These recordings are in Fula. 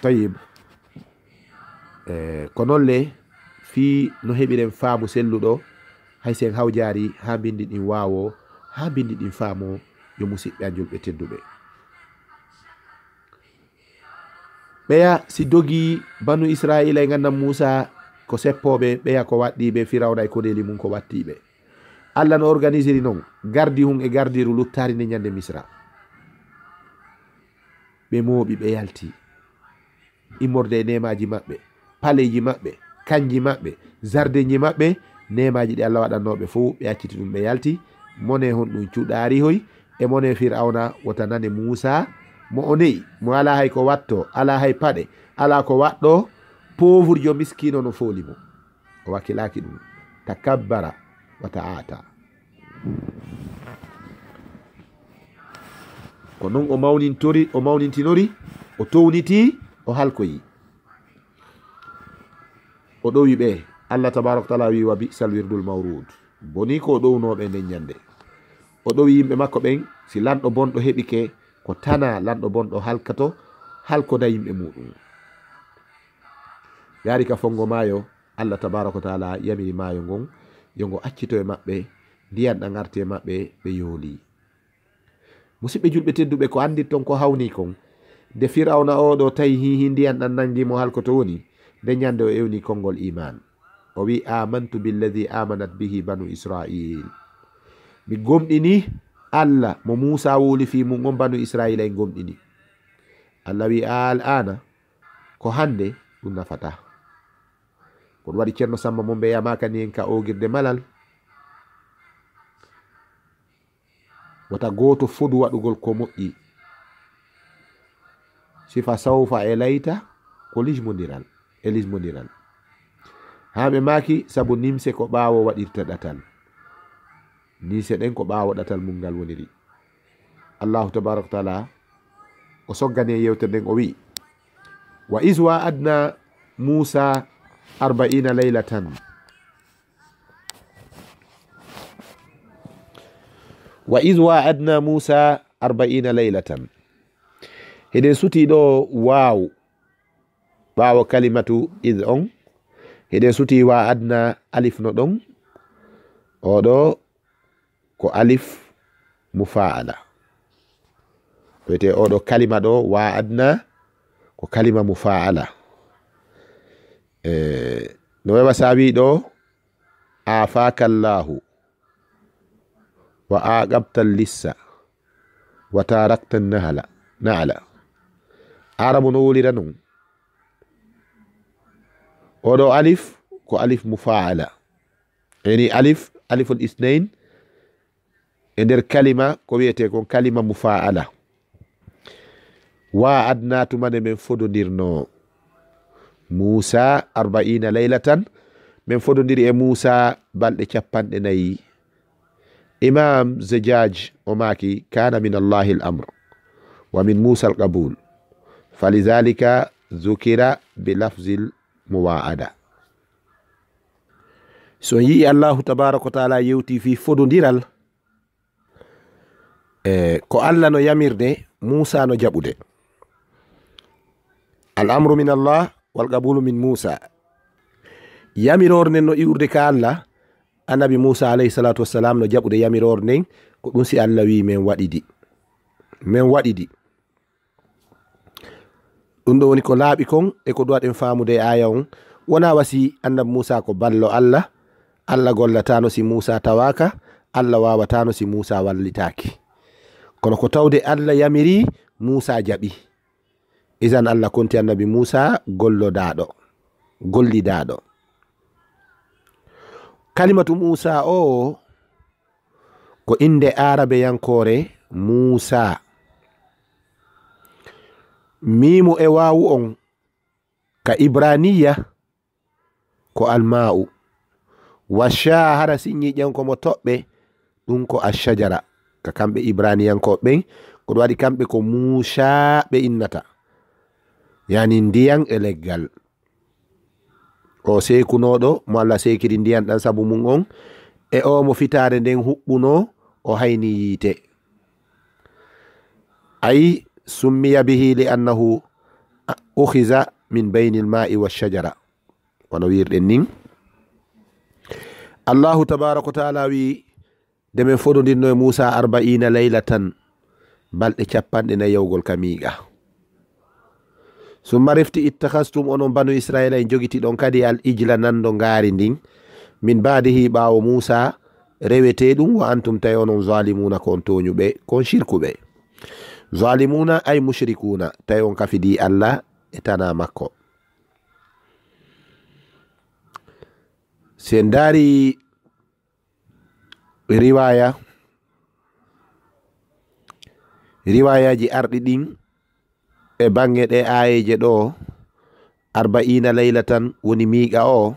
tayib ko non le fi no heɓiren faamu selluɗo hay sen hawjari ha bindi ɗin wawo ha bindi ɗin faamo yo musidɓe a julɓe tedduɓe ɓeya si dogi banu israila e gandam Moussa ko seppoɓe ɓeya ko waɗɗiɓe firawna e kodeli mum ko wattiɓe Allah no organisiri noon gardi hun e gardiru luttari nde ñande Misra ɓe mooɓi ɓe yalti immorde e nemaji maɓɓe paleji maɓɓe kanji maɓɓe jardeji maɓɓe nemaji ɗi Allah waɗannoɓe fo ɓe acciti ɗum ɓe yalti mone hon ɗum cuɗari hoy e mone firawna wota nane Moussa mo o neyi mo ala hay ko watto ala hay paɗe ala ko waɗɗo pauvre jo miskino no fooli mo o wakkilaki ɗum takabbara wa ta'ata ko non o mawnintinori o towniti o halkoyi o ɗowi ɓe Allah tabaraka taala wi wa bi'sal wirdul mawrud boni ko o ɗownoɓe nden ñande o ɗowi yimɓe makko ɓen si lanɗo bonɗo heɓike ko tana lanɗo bonɗo halkato halkoda yimɓe muɗum yaari ka fongo maayo Allah tabaraka taala yamiri maayo ngon yongo accito e maɓɓe ndiyan ɗan arte maɓɓe ɓe yooli musidɓe julɓe tedduɓe ko andi ton ko hawni kon nde firawna oɗo tawi hihi ndiyan ɗan nangimo halkoto woni nde ñande o ewni konngol iman o wi amantu billadi amanat bihi banu israil mi gomɗini Allah mo Moussa wuli fi mum on banu Israila en gomɗini Allah wi al ana ko hande ɗum nafata kono waɗi ceerno Samba mo mbeyamakani en ka ogirde malal wata goto fodu waɗugol ko moƴƴi sifa sawfa e layta ko lismodiral e lismodiral ha ɓe maki sabu nimse ko ɓaawo waɗirta ɗatal nimse ɗen ko ɓaawo ɗatal mum ngal woniri Allahu tabaraka taala o soggani e yewtere nden o wi wa iswa adna Moussa 40 laylatan wa iswa adna Moussa 40 laylatan heɗen suti ɗo waawo kalimatu id on heɗen suti wa adna alif no ɗon oɗo ko alif mufaala wiyete oɗo kalima ɗo wa adna ko kalima mufaala no wewa sawi ɗo afakallahu wa aqabta lissa wa tarakta naala arabu no wolira non oɗo alif ko alif mufaala yani aliful isnain e nder kalima ko wiyete kon kalima mufaala wa adna tumane men fododirno Moussa 40 laylatan men fododiri e Moussa balɗe 40 imam Zajjaj o maki kana min Allahi al-amr wa min Moussa al-qabul falidhalika dhukira bi lafzil muwaada so yi Allahu tabaraka wa taala yewti fi fododiral ko Allah no yamirde Moussa no jaɓude al-amru min Allah wal qabulu min Moussa yamiror nden no iwurde ka Allah annabi Moussa alayhi salatu wassalam no jaɓude yamiror nden ko ɗum si Allah wi men waɗidi ɗum ɗo woni ko laaɓi kon e ko duwaɗen faamude aya on wona wasi annabi Moussa ko ballo Allah gollatano si Moussa tawaka Allah wawatano si Moussa wallitaki kono ko tawde Allah yamiri Moussa jaɓi izan Allah konti annabi Moussa gollidaɗo kalimatu Moussa o ko inde arabe yankore Moussa mimu e wawu on ka ibraniya ko alma'u washa hara sinyi janko mo toɓɓe ɗum ko ashajara ka kamɓe ibraniyankoɓe ko ɗum waɗi kamɓe ko Moussa ɓe innata yani ndiyan e leggal o sekunoɗo mo Allah sekiri ndiyan ɗan sabu mum on e o mo fitare nden huɓɓuno o hayni yiite ayi summiya bihi li annahu ukhiza min bayni lmai walshajara wono wirɗen nin. Allahu tabaraka wa taala wi nde min fododirno e Musa 40 laylatan balɗe 40 yawgol ka miiqa. summa refti ittakhastum onon banu israila en jogiti ɗon kadi al ijla nando ngaari ndin min baadihi ɓaawo Musa rewete ɗum wa antum tawi onon zalimuna kon toñuɓe kon shirkuɓe. zalimuna ay mushrikuna tawi on kafidi Allah e tana makko. sen daari riwayaji arɗi ɗin e bange ɗe ayeje ɗo 40 laylatan woni miiqa o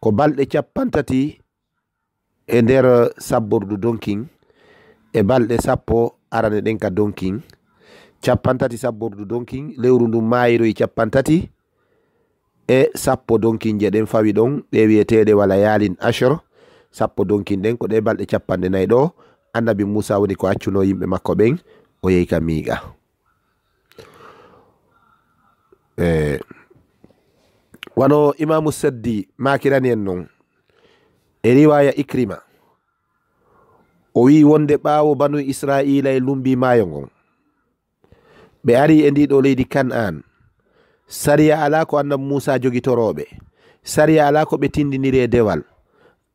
ko balɗe 30 e nder sabbordu donkin e balɗe 10 arane ɗen ka donkin 30 sabbordu donkin lewru ndum mayiroyi 30 e 10 donkin je ɗen fawi ɗon ɗe wiyeteɗe wala yalin ashre 10 donkin ɗen ko ɗe balɗe 40 ɗo annabi Musa woni ko accuno yimɓe makko ɓen o yehi ka miiqa. wano imamu Saddi makirani en non e riwaya Ikrima o wi wonde ɓaawo banu Israila e lumbi maayo ngon ɓe ari e ndiɗo leydi Kan'an, sariya ala ko annabi Musa jogitoroɓe, sariya ala ko ɓe tindiniri e dewal,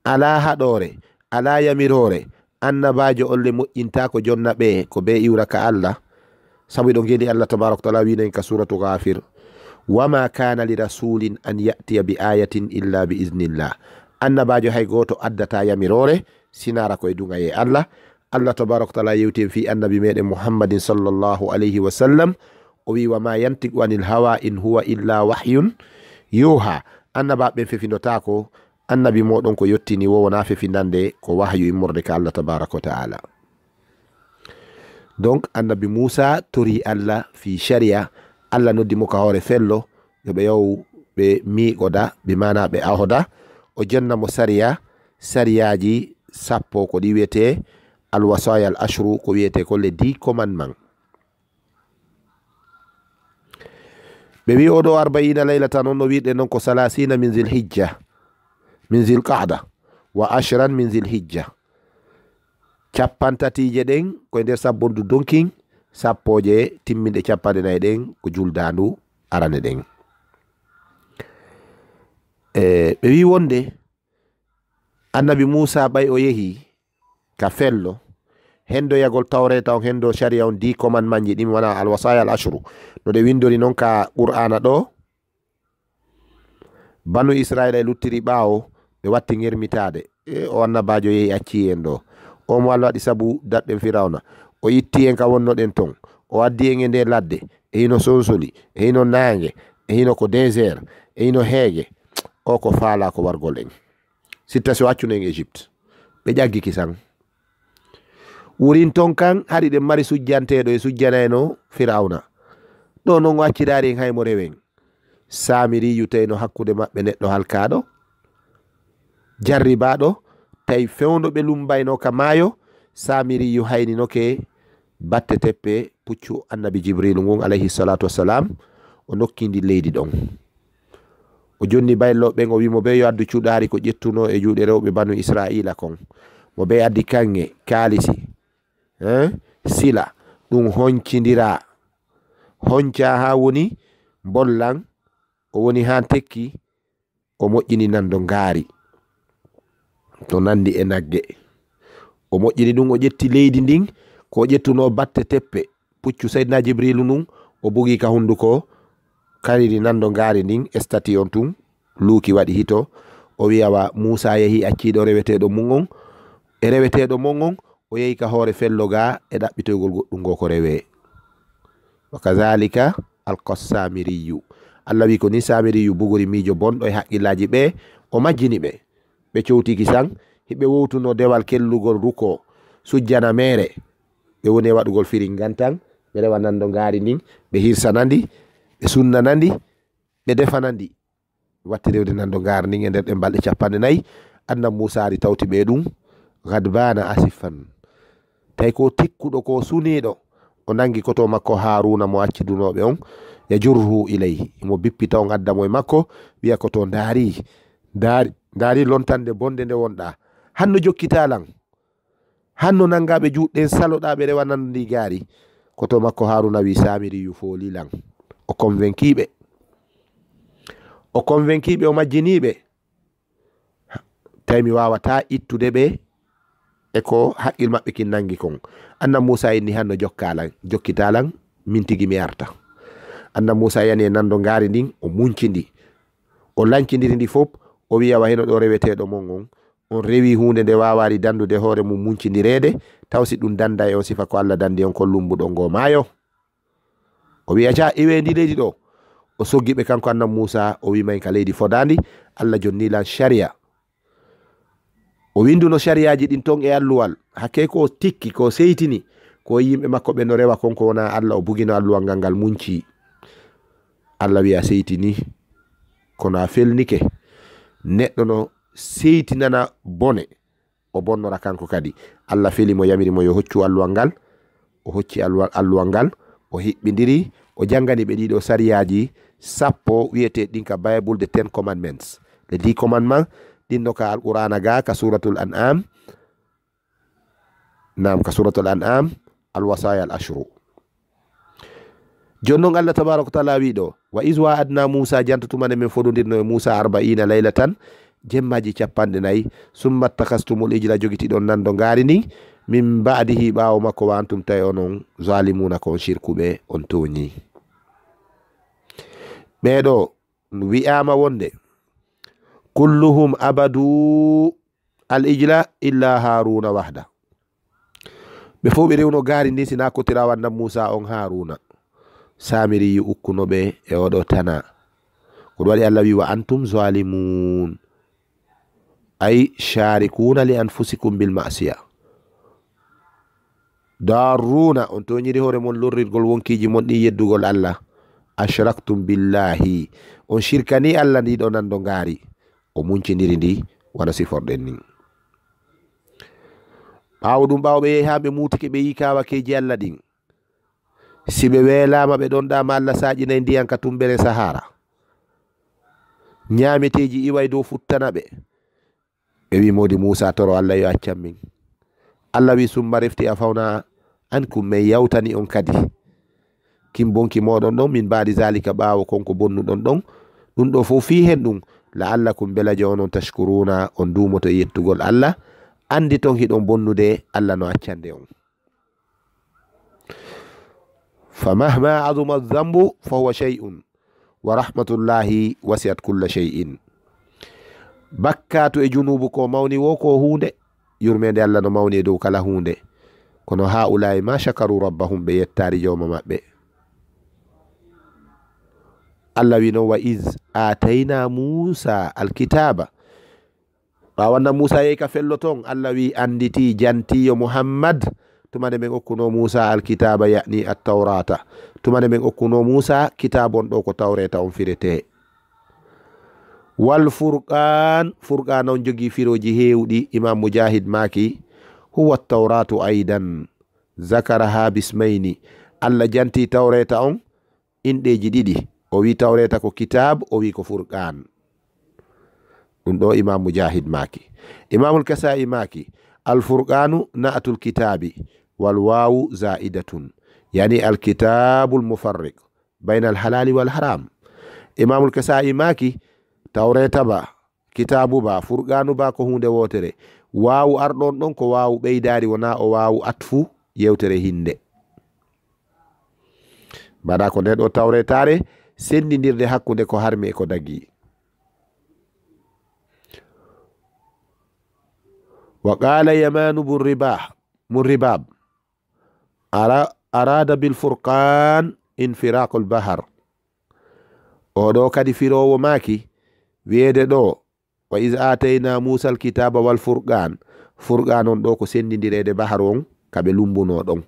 ala haɗore, ala yamirore, annabajo olle moƴƴinta ko jonna ɓe ko be iwra ka Allah. sabu ɗo gedi Allah tabaraka taala winaen ka suratu Ghafir, wama kana li rasulin an ya'tiya bi ayatin illa bi iznillah. annabajo hay goto addata yamirore sinara koye dungaye Allah. Allah tabaraka taala yewten fi annabi meɗen Muhammadin sallallahu alayhi wa sallam o wi wama yantiqu anil hawa in huwa illa wahyun yuha. annabaɓe fefindotako annabi moɗon ko yettini wo wona fefindande ko wahyu immorde ka Allah tabaraka wa taala. donc annabi Musa tori Allah fi sharia. Allah noddi mo ka hoore fello yo ɓe yaw ɓe miigoda bi mana ɓe ahoda o jonna mo sariyaji 10 ko ɗi wiyete alwasaya al ashru ko wiyete ko le 10 commandement. ɓe wi oɗo 40 laylatan on no wiɗe noon ko 30 min zilhijja min zilqa'da wa 10 min zilhijja. 30 ɗen koye nder sabbordu donkin 10 timminɗe 40 ɗen ko juldandu arane ɗen. ɓe wi wonde annabi Musa ɓay o yehi ka fello hendo yagol tawreta on hendo sharia on 10 commandement ji ɗin wona alwasaya al ashru no ɗe windori noon ka qur'ana ɗo. banu Israila e luttiri ɓaawo ɓe watti ngermitade o annabajo yehi acci en ɗo o mo Allah waɗi sabu daɗɗen Firawna o itti en ka wonnoɗen ton o addi en e nde ladde e hino sonsoli e hino nange e hino ko désert e hino heege o ko faala ko wargol en sitta so accuno en Égypte ɓe ƴaggiki san wurin ton kan haɗi ɗen mari sujjanteɗo e sujjanayno Firawna ɗo noon waccirari en haymo rewen Samiri yutayno hakkude maɓɓe neɗɗo halkaɗo jarribaɗo tawi fewndo ɓe lumbayno ka maayo. Samiri yu haynino ke batte teppe puccu annabi Jibrilu ngun alayhi salatu wassalam o nokkindi leydi ɗon o jonni bayloɓe o wimo be yo addu cuɗari ko ƴettuno e juuɗe rewɓe banu Israila kon mo be addi kange kalisi sila ɗum honcidira honca ha woni bollan o woni ha tekki o moƴƴini nando ngaari to nandi e nagge o moƴƴini ɗum o ƴetti leydi ndin ko ƴettuno batte teppe puccu Seydina Jibrilu nun o bugi ka hunduko kariri nando ngaari ndin estati on tun luuki waɗi hito o wiyawa Musa yehi acciɗo reweteɗo mum on e reweteɗo mon on o yehi ka hoore fello ga e ɗaɓɓitoygol goɗɗum go ko rewe. wa kazalika alqas Samiriyu. Allah wi ko ni Samiriyu bugori miijo bonɗo e haqqillaji ɓe o majjini ɓe ɓe cowtiki san hiɓe wowtuno dewal kellugol ruko sujjana mere ɓe woni waɗugol firingantan ɓe rewa nando ngaari ndin ɓe hirsanandi ɓe sunnanandi ɓe defanandi watti rewde nando ngaari ndin e nder ɗe balɗe 40 annabi Musa ari tawti ɓe ɗum gadbana asifan tawi ko tikkuɗo ko suniɗo o nangi koto makko Haruna mo accidunoɓe on yajurruhu ilayhi mo bippita on adda mo e makko wiya ko to daari lontande bonde nde wonɗa hanno jokkitalan hanno nangaɓe juɗɗen saloɗaɓe rewa nandi gaari koto makko Haruna wi Samiriyu folilan o convainquiɓe o majjiniɓe tawi mi wawata ittude ɓe e ko haqqil maɓɓe kin nangi kon. Anna Musa inni hanno jokkitalan min tigi mi arta. Anna Musa yani e nando ngaari ndin o muncidi o lancindiri ndi fof o wiya wa heno ɗo reweteɗo mon on rewi hunde nde wawari dandude hoore mum muncindirede taw si ɗum danda e o sifa ko Allah dandi on ko lumbuɗo ngo maayo. O wiya ca iwe ndi leydi ɗo o soggiɓe kanko Anna Musa o wimaen ka leydi fodandi Allah jonnilan sharia o winduno shariaji ɗin ton e alluwal hakke ko tikki ko seytini ko yimɓe makko ɓe no rewa konko wona Allah o bugino alluwal ngal munci. Allah wiya seytini kono a felnike neɗɗo no seytinana bone o bonnora kanko kadi. Allah feli mo yamiri mo yo hoccu alluwal ngal o hocci alluwal ngal o hiɓɓidiri o jangani ɓe ɗiɗo sariyaji 10 wiyete ɗin ka Bible the 10 commandments les 10 commandements ɗinno ka alqur'ana ga ka suratul an'am ka suratul an'am alwasaya al ashru. jonnon Allah tabaraka taala wi ɗo wa iswa adna Musa jantatumane men fododirno e Musa 40 laylatan jemmaji 40 summa takastumul ijla jogitiɗon nando ngaari ni min ba'dihi ɓawo makko wa antum tawi onon zalimuna kon shirkuɓe on toñi. ɓeɗo wi'ama wonde kulluhum abadu al ijla illa Haruna wahda. ɓe fof ɓe rewno gaari ndi sina kotira wanna Musa on Haruna. Samiriyu ukkuno ɓe e oɗo tana ko ɗum waɗi Allah wi wa antum zalimun ay sharikuna li anfusikum bil ma'siya darruna on toñiri hoore mon lorrirgol wonkiji mon ɗi yeddugol Allah ashraktum billahi on shirkani Allah ndi ɗo nando ngaari o muncidiri ndi wona siforɗen ni. ɓawo ɗum ɓawo ɓe yehi ha ɓe mutike ɓe yi kawakeji Allah ɗin si ɓe welama ɓe ɗon ɗama Allah saƴinay ndiyan ka tumbere Sahara ñameteji iway dow futtana ɓe wi modi Musa toro Allah yo accan min. Allah wi summa refti a fawna ankum min yawtani on kadi kin bonki moɗon ɗon min mbaɗi zalika ɓawo konko bonnuɗon ɗon ɗum ɗo fof fi hen ɗum la'allakum belajo onon tashkuruna on dumoto yettugol Allah andi ton hiɗon bonnude Allah no accande on. famahma aduma dhanbu fahuwa shay'un wa rahmatullahi wasi'at kulla shay'in. bakkatu e junubu ko mawni wo ko hunde yurmede Allah no mawni e dow kala hunde kono haulai ma shakaru rabbahum ɓe yettari jawma maɓɓe. Allah wi noon wa is atayna Musa alkitaba ɓawanna Musa yehi ka fello ton Allah wi anditi jantiyo Muhammad tumane men okkuno Musa alkitaba yani at-taurata tumane men okkuno Musa kitabon ɗo ko tawreta on firete wal furqan on jogi firoji hewɗi. Imam Mujahid maki huwa at-tauratu aidan zakaraha bismayni Allah janti tawreta on inɗeji ɗiɗi o wi tawreta ko kitab o wi ko furqan ɗum ɗo Imam Mujahid maki. Imamul Kasai maki al furqanu na'atul kitabi wal wawu zaidatun yani al kitabul mufarriq bayna al halali wal haram. Imamul Kasai maki tawreta ba kitabu ba furqanu ba ko hunde wotere wawu arɗon ɗon ko wawu ɓeydari wona o wawu atfu yewtere hinde. mbaɗa ko nde ɗo tawretare sendidirde hakkude ko harmi e ko dagi. wa qala yamanu murribab arada bil furqan infiraqul bahar. oɗo kadi firowo maki wi'ede ɗo wa is atayna Musa alkitaba wal furqan on ɗo ko sendidirede bahar on kaɓe lumbuno ɗon.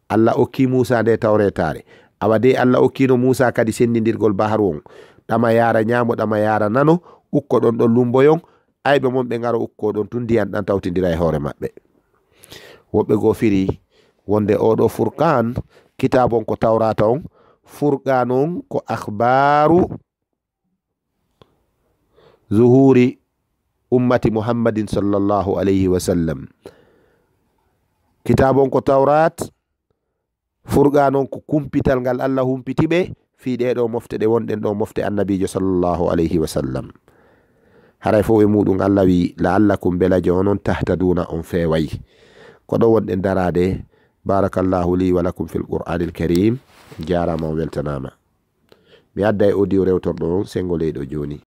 Allah okki Musa nde tawretare awade Allah okkino Musa kadi sendidirgol bahar on ɗama yara ñamo ɗama yara nano ukko ɗon ɗon lumboyon ayɓe mon ɓe ngaro ukko ɗon tun ndiyan ɗan tawtidira e hoore maɓɓe. woɓɓe go firi wonde oɗo furqan kitabon ko tawrata on furqan on ko akhbaru zuhuri ummati muhammadin sallallahu alayhi wa sallam. Kitabon ko tawrat, furqan on ko kumpital ngal Allah humpitiɓe fi ɗeɗo mofte ɗe wonɗen ɗo mofte annabijo sallallahu alayhi wa sallam. haray fo e muɗum Allah wi la'allakum belaje onon tahtaduna on fewayi ko ɗo wonɗen darade. barakallahu li wa lakum fil qur'anil karim. jarama on weltanama. mi adda e audio rewtorɗo on sengo leyɗo joni.